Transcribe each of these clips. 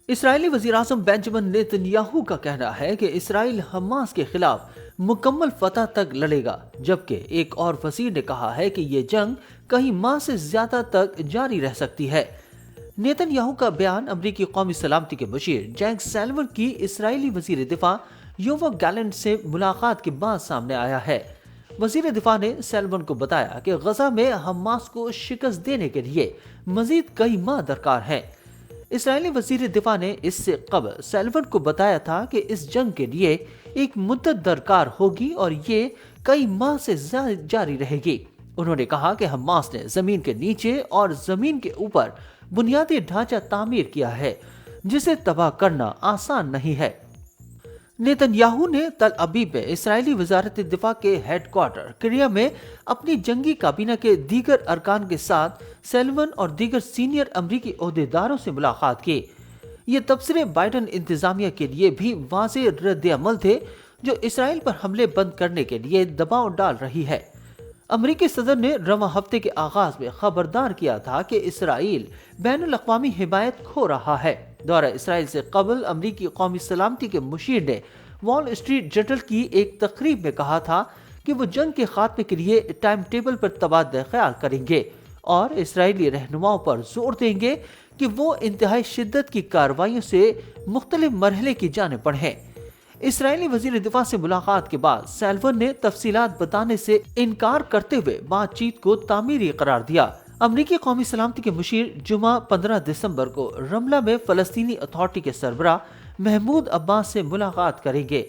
اسرائیلی وزیراعظم بینجامن نیتن یاہو کا کہنا ہے کہ اسرائیل حماس کے خلاف مکمل فتح تک لڑے گا، جبکہ ایک اور وزیر نے کہا ہے کہ یہ جنگ کئی ماہ سے زیادہ تک جاری رہ سکتی ہے۔ نیتن یاہو کا بیان امریکی قومی سلامتی کے مشیر جیک سلیون کی اسرائیلی وزیر دفاع یوو گالنٹ سے ملاقات کے بعد سامنے آیا ہے۔ وزیر دفاع نے سلیون کو بتایا کہ غزہ میں حماس کو شکست دینے کے لیے مزید کئی ماہ درکار ہیں۔ اسرائیلی وزیر دفاع نے اس سے قبل سلیون کو بتایا تھا کہ اس جنگ کے لیے ایک مدت درکار ہوگی اور یہ کئی ماہ سے جاری رہے گی۔ انہوں نے کہا کہ حماس نے زمین کے نیچے اور زمین کے اوپر بنیادی ڈھانچہ تعمیر کیا ہے، جسے تباہ کرنا آسان نہیں ہے۔ نیتن یاہو نے تل ابیب میں اسرائیلی وزارت دفاع کے ہیڈ کوارٹر کریا میں اپنی جنگی کابینہ کے دیگر ارکان کے ساتھ سلیون اور دیگر سینئر امریکی عہدیداروں سے ملاقات کی۔ یہ تبصرے بائیڈن انتظامیہ کے لیے بھی واضح رد عمل تھے، جو اسرائیل پر حملے بند کرنے کے لیے دباؤ ڈال رہی ہے۔ امریکی صدر نے رواں ہفتے کے آغاز میں خبردار کیا تھا کہ اسرائیل بین الاقوامی حمایت کھو رہا ہے۔ دورہ اسرائیل سے قبل امریکی قومی سلامتی کے مشیر نے وال اسٹریٹ جرنل کی ایک تقریب میں کہا تھا کہ وہ جنگ کے خاتمے کے لیے ٹائم ٹیبل پر تبادلہ خیال کریں گے اور اسرائیلی رہنماؤں پر زور دیں گے کہ وہ انتہائی شدت کی کارروائیوں سے مختلف مرحلے کی جانب بڑھیں۔ اسرائیلی وزیر دفاع سے ملاقات کے بعد سلیون نے تفصیلات بتانے سے انکار کرتے ہوئے بات چیت کو تعمیری قرار دیا۔ امریکی قومی سلامتی کے مشیر جمعہ 15 دسمبر کو رملہ میں فلسطینی اتھارٹی کے سربراہ محمود عباس سے ملاقات کریں گے۔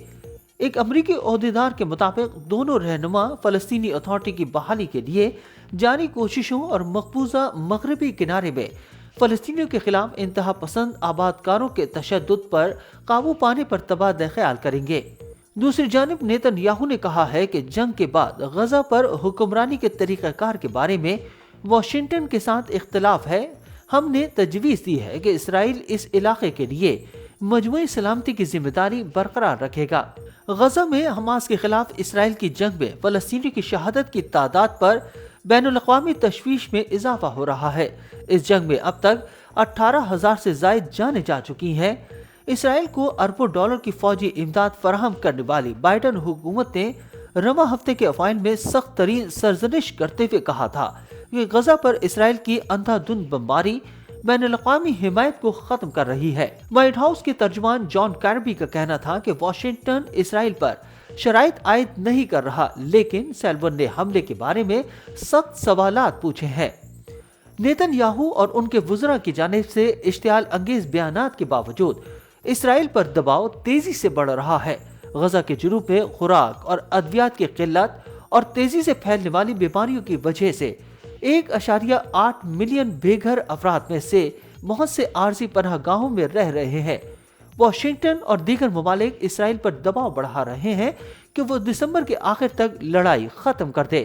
ایک امریکی عہدیدار کے مطابق دونوں رہنما فلسطینی اتھارٹی کی بحالی کے لیے جاری کوششوں اور مقبوضہ مغربی کنارے میں فلسطینیوں کے خلاف انتہا پسند آباد کاروں کے تشدد پر قابو پانے پر تبادلہ خیال کریں گے۔ دوسری جانب نیتن یاہو نے کہا ہے کہ جنگ کے بعد غزہ پر حکمرانی کے طریقہ کار کے بارے میں واشنگٹن کے ساتھ اختلاف ہے۔ ہم نے تجویز دی ہے کہ اسرائیل اس علاقے کے لیے مجموعی سلامتی کی ذمہ داری برقرار رکھے گا۔ غزہ میں حماس کے خلاف اسرائیل کی جنگ میں فلسطینیوں کی شہادت کی تعداد پر بین الاقوامی تشویش میں اضافہ ہو رہا ہے۔ اس جنگ میں اب تک 18,000 سے زائد جانیں جا چکی ہیں۔ اسرائیل کو اربوں ڈالر کی فوجی امداد فراہم کرنے والی بائیڈن حکومت نے رواں ہفتے کے اوائل میں سخت ترین سرزنش کرتے ہوئے کہا تھا کہ غزہ پر اسرائیل کی اندھا دھند بمباری بین الاقوامی حمایت کو ختم کر رہی ہے۔ وائٹ ہاؤس کے ترجمان جان کاربی کا کہنا تھا کہ واشنگٹن اسرائیل پر شرائط عائد نہیں کر رہا، لیکن سلیون نے حملے کے بارے میں سخت سوالات پوچھے ہیں۔ نیتن یاہو اور ان کے وزراء کی جانب سے اشتعال انگیز بیانات کے باوجود اسرائیل پر دباؤ تیزی سے بڑھ رہا ہے۔ غزہ کے جنوب میں خوراک اور ادویات کی قلت اور تیزی سے پھیلنے والی بیماریوں کی وجہ سے 1.8 ملین بے گھر افراد میں سے بہت سے عارضی پناہ گاہوں میں رہ رہے ہیں۔ واشنگٹن اور دیگر ممالک اسرائیل پر دباؤ بڑھا رہے ہیں کہ وہ دسمبر کے آخر تک لڑائی ختم کر دے۔